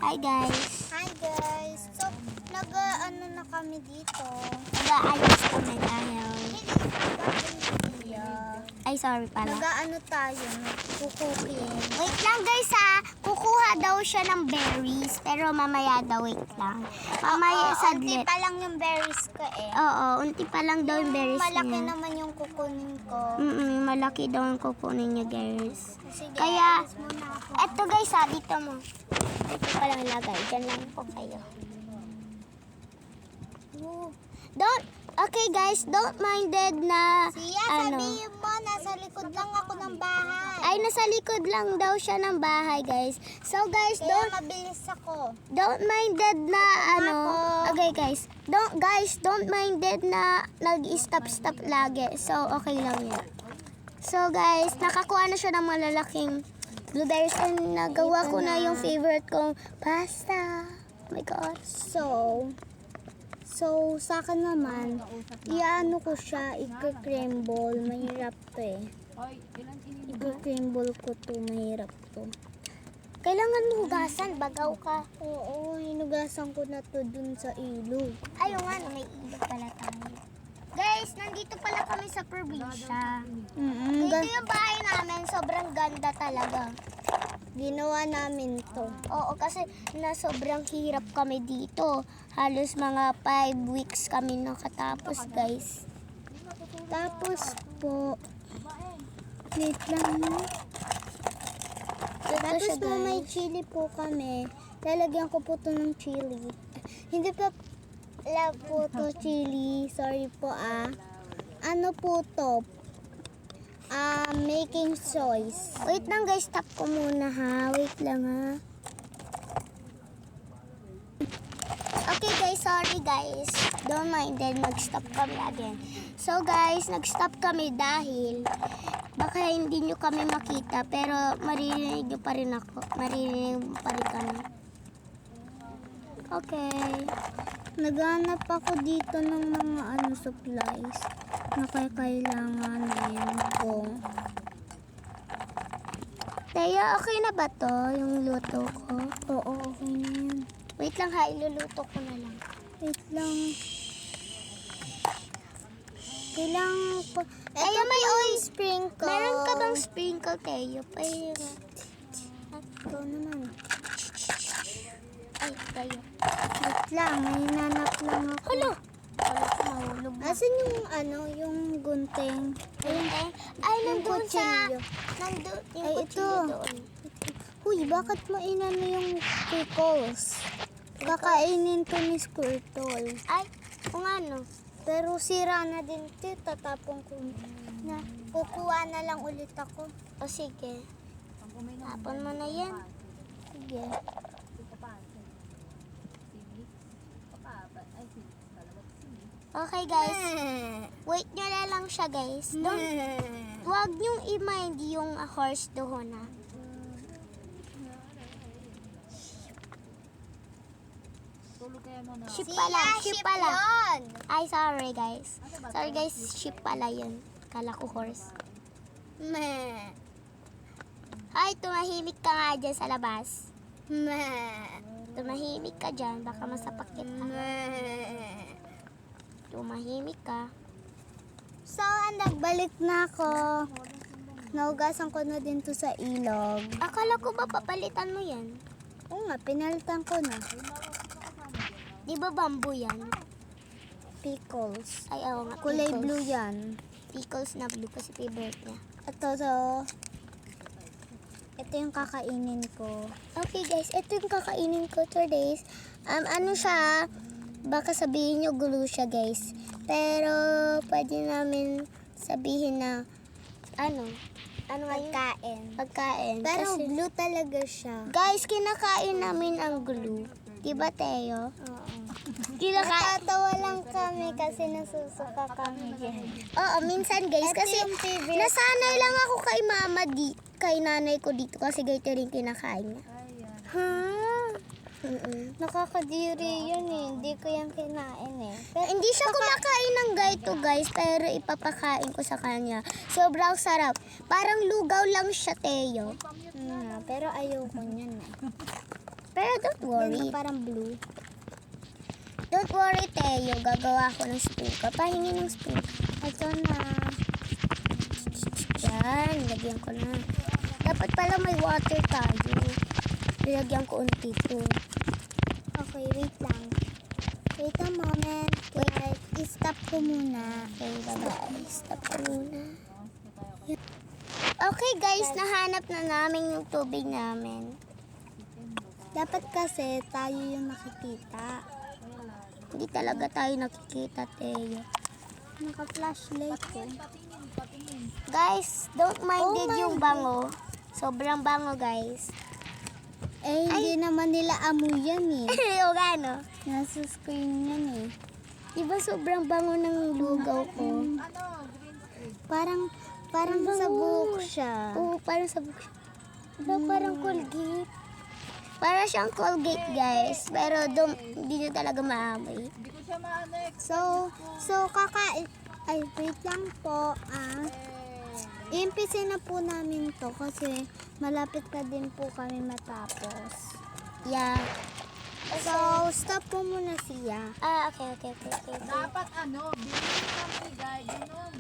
Hi guys. Hi guys! So, nag-ano na kami dito. Nag-aayos kami dahil... Ay, sorry pala. Nag-ano tayo, nag-cooking. Wait lang guys ha. Kukuha daw siya ng berries. Pero mamaya daw, wait lang. Mamaya Unti saglit. pa lang yung berries ko eh. Oo, unti pa lang daw yung berries Malaki niya. naman yung kukunin ko. Malaki daw yung kukunin niya guys. Sige, Kaya, alis muna ako. eto guys ha, dito mo. Dito pa lang lagay. Diyan lang po kayo. Okay guys, don't minded na Siya, sabihin mo, nasa likod lang ako ng bahay. Ay, nasa likod lang daw siya ng bahay guys. So guys, Kaya mabilis ako. don't minded na Okay guys, don't minded na nag-stop lagi. So okay lang yan. So guys, nakakuha na siya ng malalaking blueberries and nagawa ko na yung favorite kong pasta. Oh my god. So, sa akin naman, iano ko siya, i-crumble. Mahirap to eh. I-crumble ko to, mahirap to. Kailangan mo hugasan, bagaw ka. Oo, hinugasan ko na to dun sa ilog. Ayun nga, may ilog pala tayo. Guys, nandito pala kami sa probinsya. Dito yung bahay namin, sobrang ganda talaga. Ginawa namin to. Oo, kasi na sobrang hirap kami dito. Halos mga 5 weeks kami nakatapos, guys. Tapos po, wait lang mo. Tapos siya, po guys. may chili po kami. Lalagyan ko po to ng chili. Hindi pa po to chili. Sorry po ah. Ano po to? Making sauce. Wait lang, guys. Stop ko muna, ha. Wait lang, ha. Okay, guys. Sorry, guys. Don't mind then nag-stop kami again. So, guys, nag-stop kami dahil baka hindi nyo kami makita pero maririnig nyo pa rin ako. Maririnig pa rin kami. Okay. Naghanap ako dito ng mga supplies na kailanganin ko. Teya, okay na ba to yung luto ko? Oo, okay na yan. Wait lang ha, iluluto ko na lang. Wait lang. Kailangan ko. Teya, may oil sprinkle. Meron ka bang sprinkle, Teyo? Ito naman. Ay, Teyo. Wait lang, may hinanap lang ako. Hala! Wala ko mahulog na. Asan yung gunting? Ay, nandun sa... kutsilyo. Nandun yung Ay, kutsilyo ito. doon. Huy, bakit mo inano yung pickles? Kakainin to ni Squirtle. Ay, kung ano. Pero sira na din ito. Tatapon ko na. Kukuha na lang ulit ako. O sige. Tapon mo na yan. Sige. Okay, guys. Wait nyo na lang siya, guys. Huwag nyong i-mind yung horse doon, ha. Ship pala, ship pala. Ay, sorry, guys. Sorry, guys. Ship pala yun. Kala ko horse. Meh. Ay, tumahimik ka nga dyan sa labas. Meh. Tumahimik ka dyan. Baka masapakit ka. Meh. Tumahimik ka. So, nagbalik na ako. Naugasan ko na din to sa ilog. Akala ko ba papalitan mo yan? Oo nga, pinalitan ko na. Di ba bamboo yan? Pickles. Ay, oo nga. Kulay pickles. blue yan. Pickles na blue kasi favorite niya. Ito yung kakainin ko. Okay guys, ito yung kakainin ko today's. Ano siya, baka sabihin nyo gulo siya guys. Pero pwede namin sabihin na ano nga yun? Pagkain. Pero Kasi, blue talaga siya. guys, kinakain namin ang glue. Diba, Teo? Oo. Kinakain. lang kami kasi nasusuka kami dyan. Oo, minsan guys. Ito Kasi yung favorite nasanay lang ako kay mama kay nanay ko dito kasi gaito rin kinakain niya. Nakakadiri yun eh. Hindi ko yan kinain eh. Pero Hindi siya kumakain ng gaito guys, pero ipapakain ko sa kanya. Sobrang sarap. Parang lugaw lang siya, Teo. pero ayoko niyan eh. Pero don't worry. Ganda, parang blue. Don't worry, Teo. Gagawa ko ng spoon ka. Pahingi ng spoon. Ito na. Yan, lagyan ko na. Dapat pala may water tayo. Nilagyan ko unti to. Okay, wait lang. Wait a moment. Kaya i-stop ko muna. Okay, bye-bye. Stop ko muna. Okay guys, nahanap na namin yung tubig namin. Dapat kasi tayo yung nakikita. Hindi talaga tayo nakikita, Teo. Naka-flashlight ko. Guys, don't mind Oh it my yung bango. Sobrang bango, guys. Eh, hindi naman nila amoy yan eh. O gano? Nasa screen yan eh. Diba sobrang bango ng lugaw ko? Parang Ang sabuk bango. siya. Oo, parang sabog siya. Diba parang Colgate? Para siyang Colgate, guys. Pero hindi nyo talaga maamoy. So wait lang po i-impisin na po namin to kasi malapit na din po kami matapos. Yeah. So, stop po muna siya. Okay. Dapat bilhin ng bigay, ganun.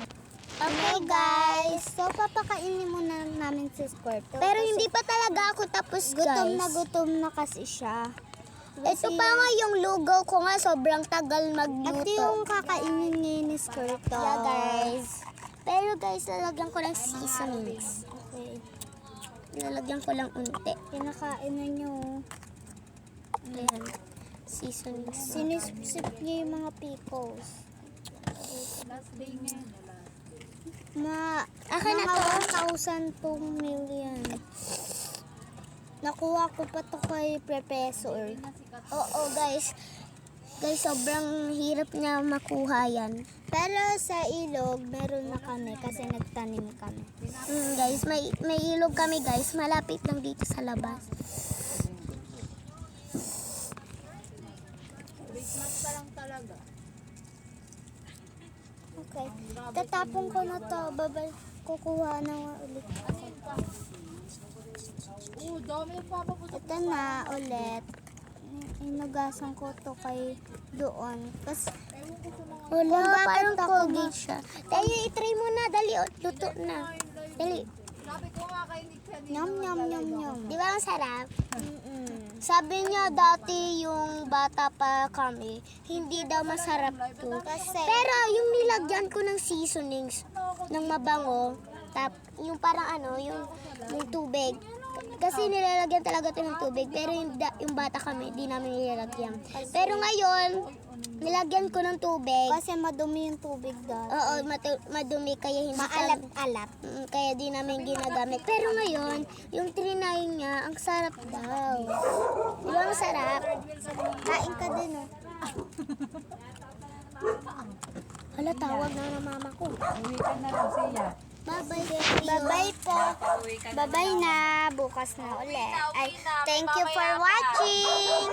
Okay, guys. So, papakainin muna namin si Squirtle. Pero kasi hindi pa talaga ako tapos, gutom na kasi siya. Ito pa nga yung lugaw ko nga, sobrang tagal magluto. Ito yung kakainin ngayon ni Squirtle. Yeah, guys. Pero guys, lalagyan ko lang seasonings. Okay. Lalagyan ko lang unti. Pinakain na nyo. Ayan. Seasonings. Sinisip niya yung mga pickles. Akin na Mga to. 1,000 million. Nakuha ko pa to kay Professor. Oo, guys. Guys, sobrang hirap niya makuha yan. Pero sa ilog, meron na kami kasi nagtanim kami. Guys, may ilog kami, guys. Malapit lang dito sa labas. Christmas pa lang talaga. Okay. Tatapon ko na to. Kukuha na nga ulit. Dami yung papaputok. Ito na ulit. Inugasan ko to kay doon. Kasi Wala, Bakit parang ako Colgate siya. Tayo, itry mo na. Dali, luto na. Dali. Sabi ko nga kay Nick kanina. nyam nyam nyam nyam. Di ba ang sarap? Mm-mm. Sabi niya dati yung bata pa kami, hindi daw masarap to. Pero yung nilagyan ko ng seasonings, ng mabango, yung parang yung tubig. Kasi nilalagyan talaga to ng tubig, pero yung bata kami, di namin nilalagyan. Pero ngayon, nilagyan ko ng tubig. Kasi madumi yung tubig dati. Oo, madumi kaya hindi Maalat-alat. kaya di namin ginagamit. Pero ngayon, yung trinay niya, ang sarap daw. Di ba ang sarap? Kain ka din oh. Hala, tawag na ng mama ko. Uwi ka na lang siya. Bye-bye, Bye-bye po. Bye-bye na. Bukas na ulit. Ay, thank you for watching.